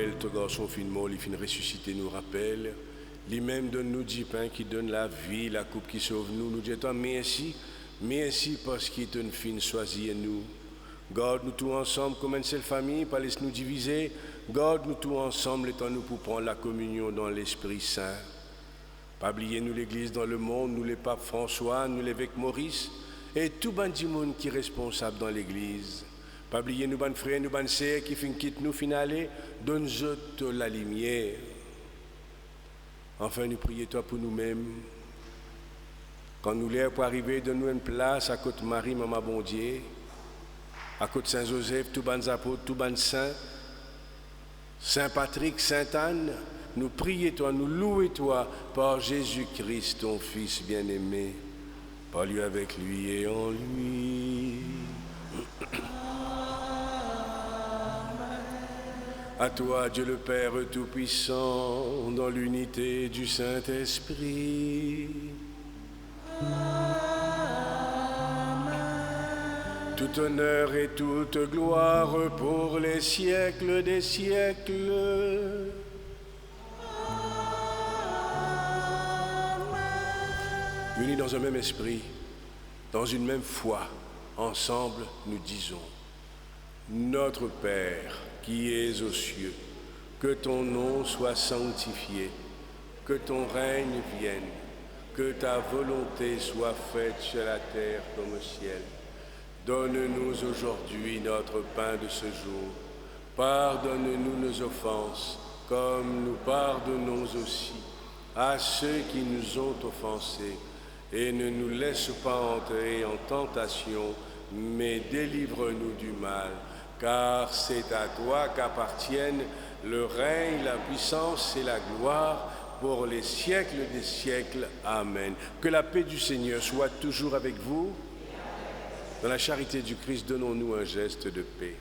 Noël, ton garçon fin mort, il fin ressuscité, nous rappelle. Lui-même donne-nous du pain qui donne la vie, la coupe qui sauve nous. Nous disons merci parce qu'il te fin choisi nous. Garde-nous tous ensemble comme une seule famille, pas laisse-nous diviser. Garde-nous tous ensemble, étant-nous pour prendre la communion dans l'Esprit Saint. Pas oublier nous l'Église dans le monde, nous les papes François, nous l'évêque Maurice, et tout le monde qui est responsable dans l'Église. Pas oublier nous, ban frères, nous, ban sœurs qui fin quitte nous, finale, donne-nous la lumière. Enfin, nous prions toi pour nous-mêmes. Quand nous l'air pour arriver, donne-nous une place à côté Marie, Maman bon Dieu, à côté Saint-Joseph, tout ban apôtres, tout ban saints, Saint-Patrick, Sainte-Anne. Nous prions toi, nous louons toi par Jésus-Christ, ton Fils bien-aimé, par lui, avec lui et en lui. À toi, Dieu le Père Tout-Puissant, dans l'unité du Saint-Esprit. Tout honneur et toute gloire pour les siècles des siècles. Unis dans un même esprit, dans une même foi, ensemble nous disons: Notre Père qui es aux cieux, que ton nom soit sanctifié, que ton règne vienne, que ta volonté soit faite sur la terre comme au ciel. Donne-nous aujourd'hui notre pain de ce jour. Pardonne-nous nos offenses, comme nous pardonnons aussi à ceux qui nous ont offensés. Et ne nous laisse pas entrer en tentation, mais délivre-nous du mal. Car c'est à toi qu'appartiennent le règne, la puissance et la gloire pour les siècles des siècles. Amen. Que la paix du Seigneur soit toujours avec vous. Dans la charité du Christ, donnons-nous un geste de paix.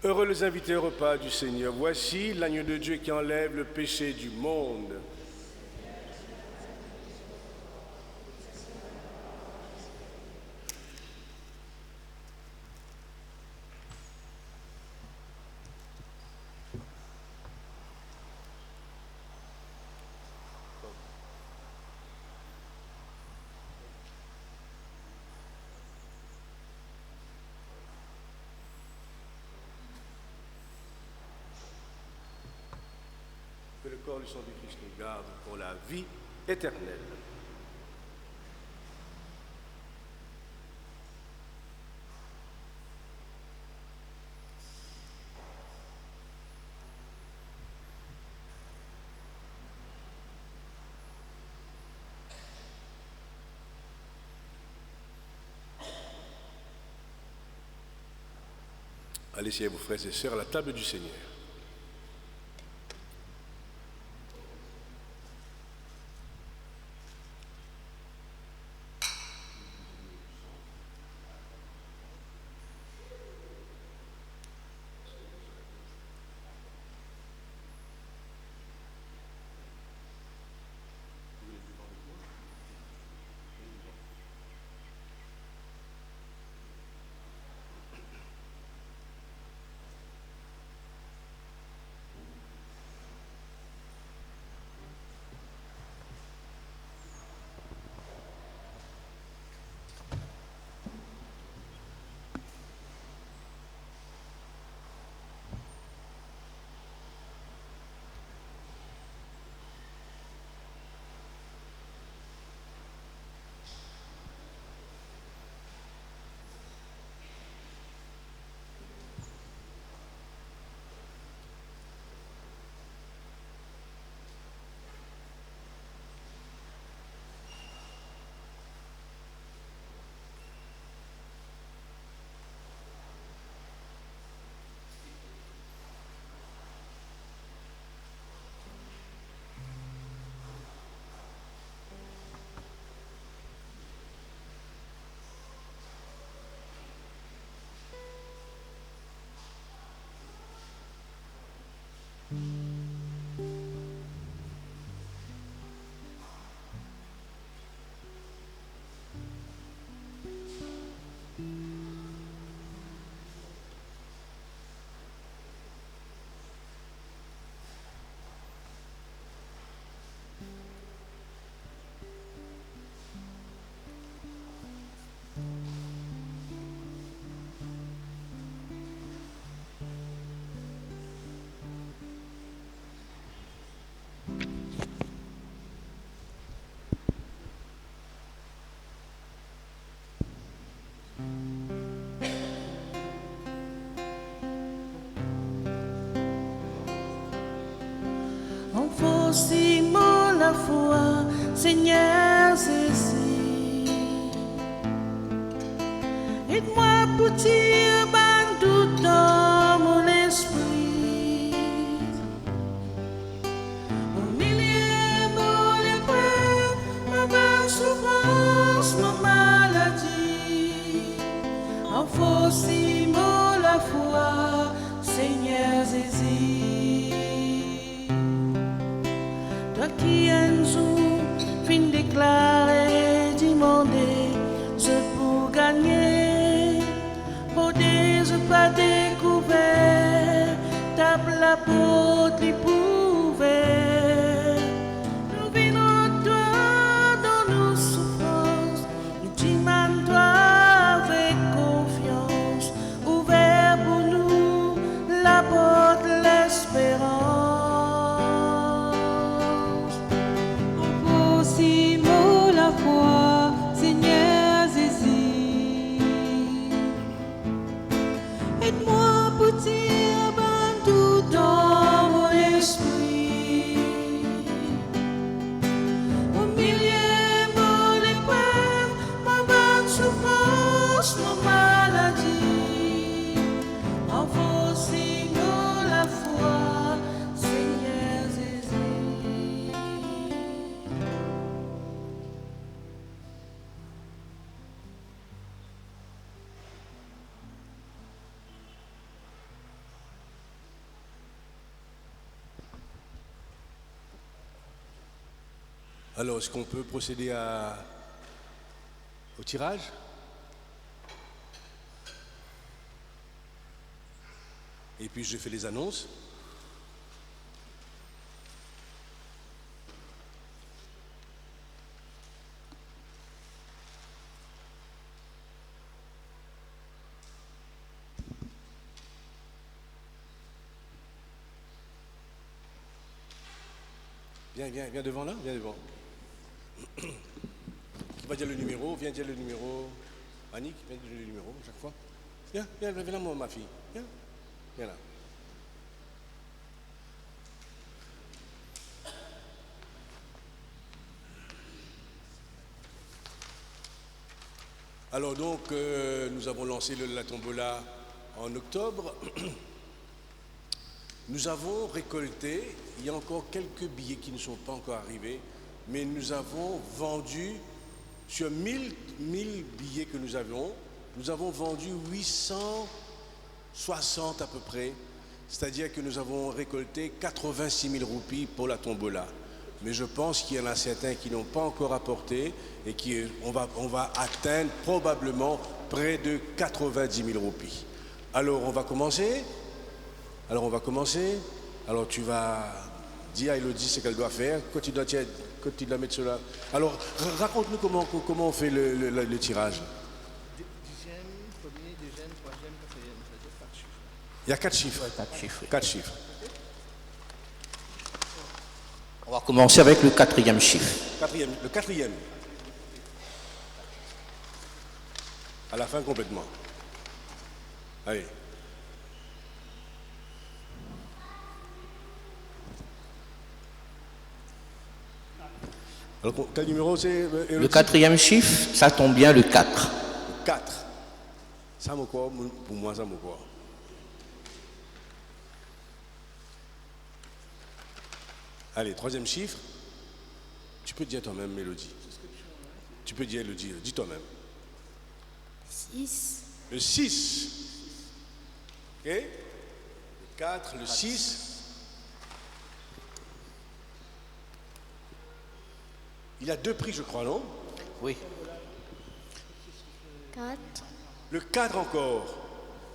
Heureux les invités au repas du Seigneur. Voici l'agneau de Dieu qui enlève le péché du monde. Que le corps du sang du Christ nous garde pour la vie éternelle. Allez, chers vos frères et sœurs, à la table du Seigneur. Simon la foi, Seigneur Jésus. Aide-moi pour tirer tout dans mon esprit. Au milieu de l'épreuve, ma souffrance, ma maladie. En faux Simon la foi, Seigneur Jésus. Toi qui un jour fin déclaré, demander, je pour gagner, pour des je pas découvert, tape la porte, les pouvait. Nous venons toi dans nos souffrances, nous demandons toi avec confiance, ouvert pour nous la porte de l'espérance. Pour Simon la foi, Seigneur Jésus. Aide-moi pour tirer tout dans mon esprit. Au milieu de l'épreuve, ma bonne souffrance, ma maladie. En faux Simon la foi, Seigneur Jésus. Alors, est-ce qu'on peut procéder au tirage? Et puis je fais les annonces. Viens devant là, viens devant. Qui va dire le numéro? Viens dire le numéro. Annick, viens dire le numéro chaque fois. Viens là, moi, ma fille. Viens là. Alors donc, nous avons lancé la tombola en octobre. Nous avons récolté, il y a encore quelques billets qui ne sont pas encore arrivés, mais nous avons vendu, sur 1000 billets que nous avons vendu 860 à peu près, c'est-à-dire que nous avons récolté 86 000 roupies pour la tombola. Mais je pense qu'il y en a certains qui n'ont pas encore apporté et on va atteindre probablement près de 90 000 roupies. Alors on va commencer. Alors tu vas dire à Elodie ce qu'elle doit faire, quand tu dois mettre cela. Alors raconte-nous comment on fait le tirage. Dixième, premier, deuxième, troisième, quatrième, c'est-à-dire 4 chiffres. Il y a 4 chiffres. Ouais, 4 chiffres. 4 chiffres. On va commencer avec le 4e chiffre. Le quatrième. À la fin complètement. Allez. Alors, quel numéro c'est? Le 4e chiffre, ça tombe bien, le 4. 4. Ça me quoi? Pour moi, ça me quoi? Allez, 3e chiffre. Tu peux dire toi-même, Mélodie. Tu peux dire, Elodie, dis toi-même. 6. Le 6. Ok? Le 4, le 6. Il y a 2 prix, je crois, non? Oui. 4. Le 4 encore.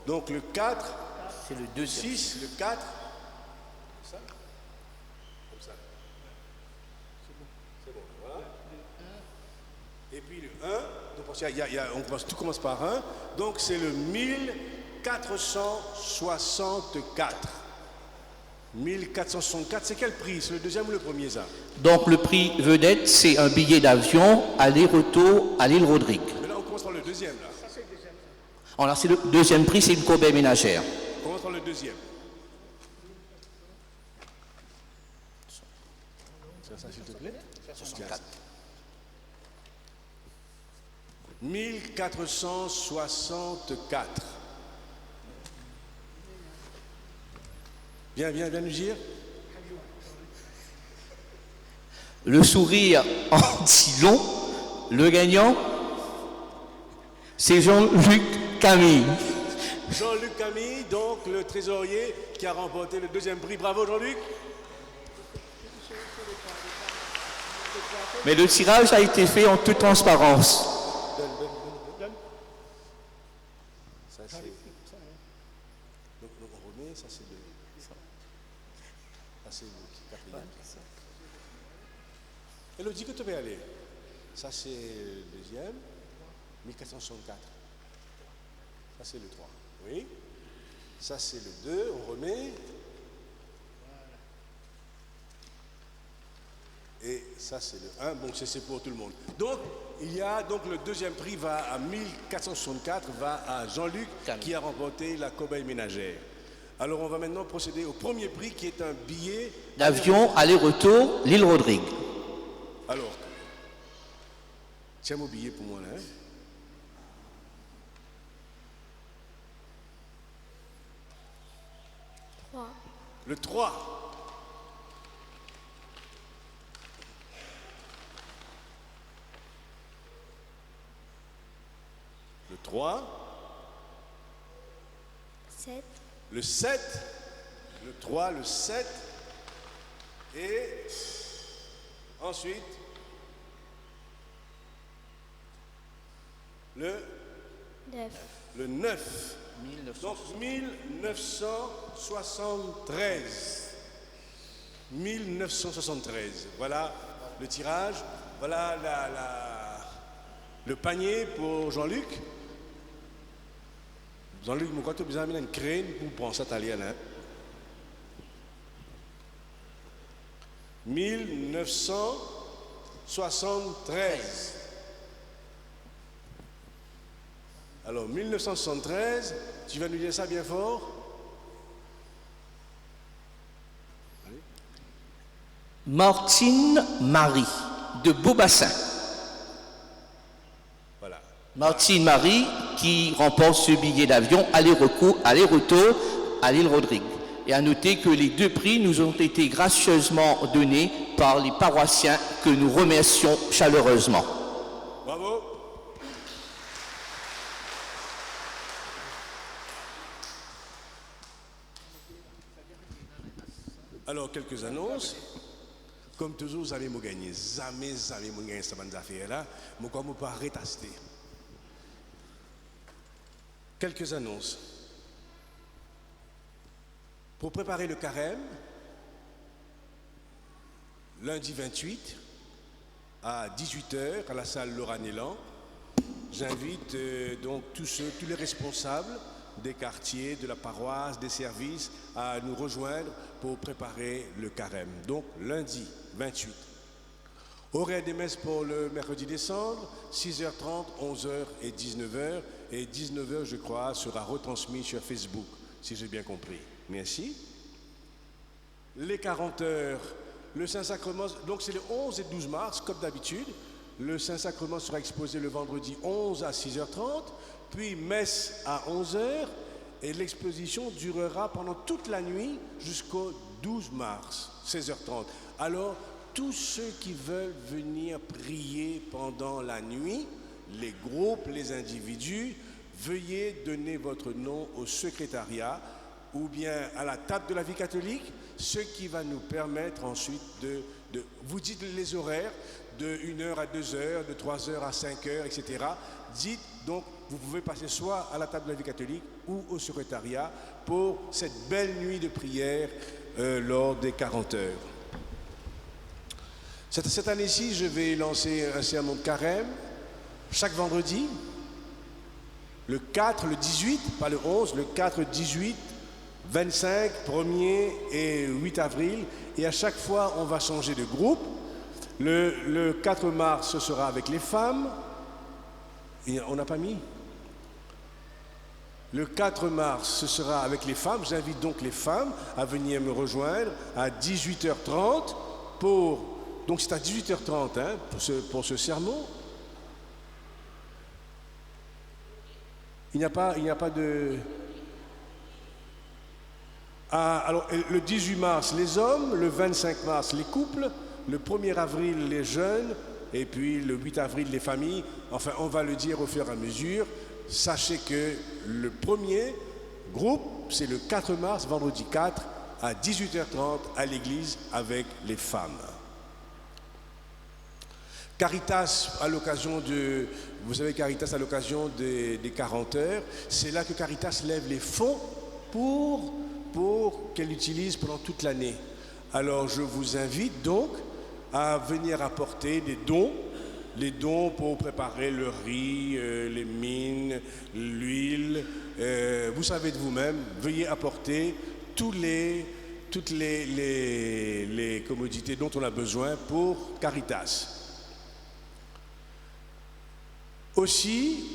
Donc le 4, C'est le 2e. 6, le 4. Comme ça? Comme ça. C'est bon, voilà. Et puis le 1. Donc, tout commence par 1. Donc c'est le 1464. 1464, c'est quel prix? C'est le deuxième ou le premier, ça? Donc le prix vedette, c'est un billet d'avion aller-retour à l'île Rodrigue. Mais là, on commence par le deuxième, là. Alors là, c'est le 2e prix, c'est une corbeille ménagère. On commence par le deuxième. Tiens ça, s'il te plaît. 1464. Viens nous dire. Le sourire en dit long. Le gagnant, c'est Jean-Luc Camille. Jean-Luc Camille, donc le trésorier qui a remporté le deuxième prix. Bravo Jean-Luc. Mais le tirage a été fait en toute transparence. Ça c'est. Donc on remet, ça c'est le. Ça c'est le quatrième. Elodie, que tu veux aller? Ça c'est le deuxième. 1464. Ça c'est le 3. Oui. Ça c'est le 2, on remet. Et ça c'est le 1, bon c'est pour tout le monde. Donc il y a donc le deuxième prix va à 1464, va à Jean-Luc qui a remporté la corbeille ménagère. Alors on va maintenant procéder au premier prix qui est un billet d'avion aller-retour l'île Rodrigue. Alors, tiens mon billet pour moi là. Hein. Le 3. Le 3. 7. Le 7. Le 3, le 7. Et ensuite, le 9. Le 9. Donc 1973. 1973. Voilà le tirage. Voilà le panier pour Jean-Luc. Jean-Luc, pourquoi tu as besoin d'une crème pour prendre ça italienne, hein? 1973. Alors, 1973, tu vas nous dire ça bien fort? Allez. Martine Marie, de Beaubassin. Voilà. Martine Marie qui remporte ce billet d'avion aller-retour à l'île Rodrigue. Et à noter que les deux prix nous ont été gracieusement donnés par les paroissiens que nous remercions chaleureusement. Bravo. Alors, quelques annonces. Comme toujours, vous allez me gagner. Jamais me gagner cette bande affaire-là. Mais comme vous ne pouvez pas rester. Quelques annonces. Pour préparer le carême, lundi 28 à 18h à la salle Laura Nélan, j'invite donc tous les responsables des quartiers, de la paroisse, des services à nous rejoindre pour préparer le carême. Donc lundi 28. Horaire des messes pour le mercredi décembre, 6h30, 11h et 19h. Et 19h, je crois, sera retransmis sur Facebook, si j'ai bien compris. Merci. Les 40 heures, le Saint-Sacrement, donc c'est le 11 et 12 mars, comme d'habitude. Le Saint-Sacrement sera exposé le vendredi 11 à 6h30, puis messe à 11h, et l'exposition durera pendant toute la nuit jusqu'au 12 mars, 16h30. Alors, tous ceux qui veulent venir prier pendant la nuit, les groupes, les individus, veuillez donner votre nom au secrétariat ou bien à la table de la vie catholique, ce qui va nous permettre ensuite de vous dites les horaires, de 1h à 2h, de 3h à 5h, etc. Dites donc, vous pouvez passer soit à la table de la vie catholique ou au secrétariat pour cette belle nuit de prière lors des 40 heures. Cette année-ci, je vais lancer un sermon de carême chaque vendredi, le 4, le 18, pas le 11, le 4, 18, 25, 1er et 8 avril. Et à chaque fois, on va changer de groupe. Le 4 mars, ce sera avec les femmes. Et on n'a pas mis. Le 4 mars, ce sera avec les femmes. J'invite donc les femmes à venir me rejoindre à 18h30 pour Donc c'est à 18h30 hein, pour ce sermon. Il n'y a pas de... Ah, alors, le 18 mars, les hommes, le 25 mars, les couples, le 1er avril, les jeunes, et puis le 8 avril, les familles. Enfin, on va le dire au fur et à mesure. Sachez que le premier groupe, c'est le 4 mars, vendredi 4, à 18h30 à l'église avec les femmes. Caritas, à l'occasion de... Vous savez, Caritas, à l'occasion des 40 heures, c'est là que Caritas lève les fonds pour qu'elle utilise pendant toute l'année. Alors, je vous invite donc à venir apporter des dons, les dons pour préparer le riz, les mines, l'huile. Vous savez de vous-même, veuillez apporter toutes les commodités dont on a besoin pour Caritas. Aussi,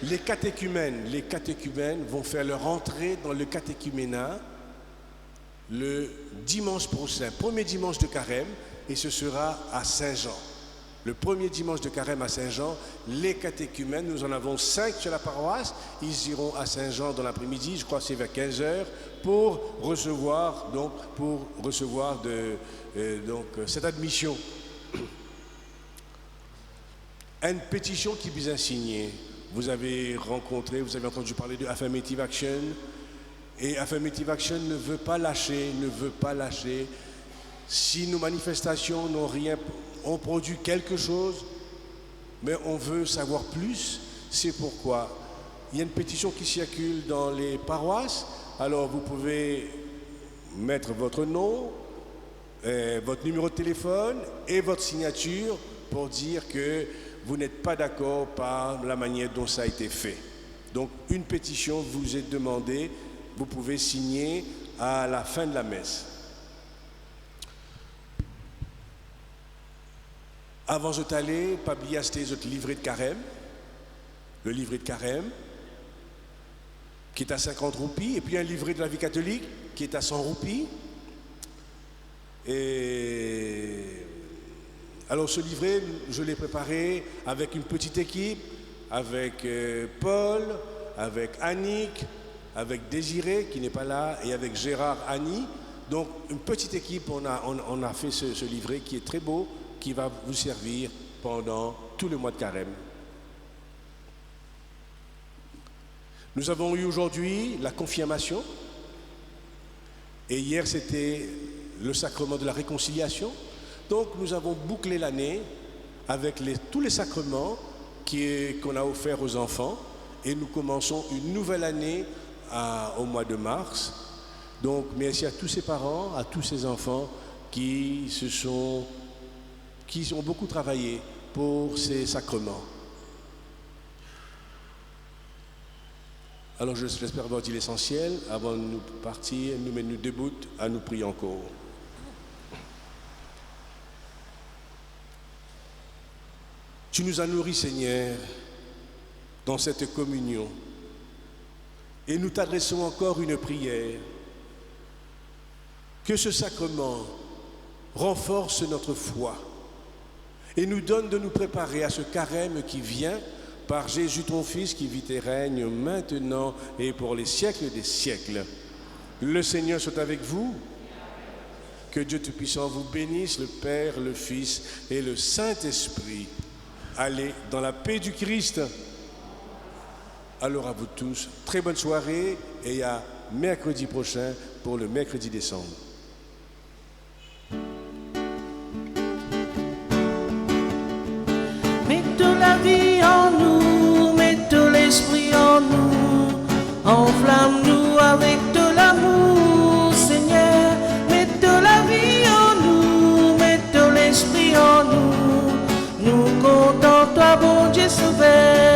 les catéchumènes vont faire leur entrée dans le catéchuménat le dimanche prochain, premier dimanche de carême, et ce sera à Saint-Jean. Le premier dimanche de carême à Saint-Jean, les catéchumènes, nous en avons 5 sur la paroisse, ils iront à Saint-Jean dans l'après-midi, je crois que c'est vers 15h, pour recevoir cette admission. Une pétition qui vous a signée. Vous avez entendu parler de Affirmative Action. Et Affirmative Action ne veut pas lâcher. Si nos manifestations ont produit quelque chose, mais on veut savoir plus, c'est pourquoi. Il y a une pétition qui circule dans les paroisses. Alors vous pouvez mettre votre nom, votre numéro de téléphone et votre signature pour dire que vous n'êtes pas d'accord par la manière dont ça a été fait. Donc, une pétition vous est demandée, vous pouvez signer à la fin de la messe. Avant de t'aller, pas oublier d'acheter votre livret de carême, le livret de carême, qui est à 50 roupies, et puis un livret de la vie catholique, qui est à 100 roupies. Alors ce livret, je l'ai préparé avec une petite équipe, avec Paul, avec Annick, avec Désiré qui n'est pas là, et avec Gérard Annie. Donc une petite équipe, on a fait ce livret qui est très beau, qui va vous servir pendant tout le mois de carême. Nous avons eu aujourd'hui la confirmation, et hier c'était le sacrement de la réconciliation. Donc nous avons bouclé l'année avec tous les sacrements qu'on a offerts aux enfants, et nous commençons une nouvelle année au mois de mars. Donc merci à tous ces parents, à tous ces enfants qui ont beaucoup travaillé pour ces sacrements. Alors j'espère avoir dit l'essentiel. Avant de nous partir, nous mettons debout à nous prier encore. Tu nous as nourris, Seigneur, dans cette communion. Et nous t'adressons encore une prière. Que ce sacrement renforce notre foi et nous donne de nous préparer à ce carême qui vient par Jésus ton Fils qui vit et règne maintenant et pour les siècles des siècles. Le Seigneur soit avec vous. Que Dieu Tout-Puissant vous bénisse, le Père, le Fils et le Saint-Esprit. Allez dans la paix du Christ. Alors à vous tous, très bonne soirée et à mercredi prochain pour le mercredi décembre. Mette la vie en nous, mette l'esprit en nous, enflamme-nous avec de l'amour, Seigneur. Mette la vie en nous, mette l'esprit en nous, nous comptons toi, bon Dieu sauveur.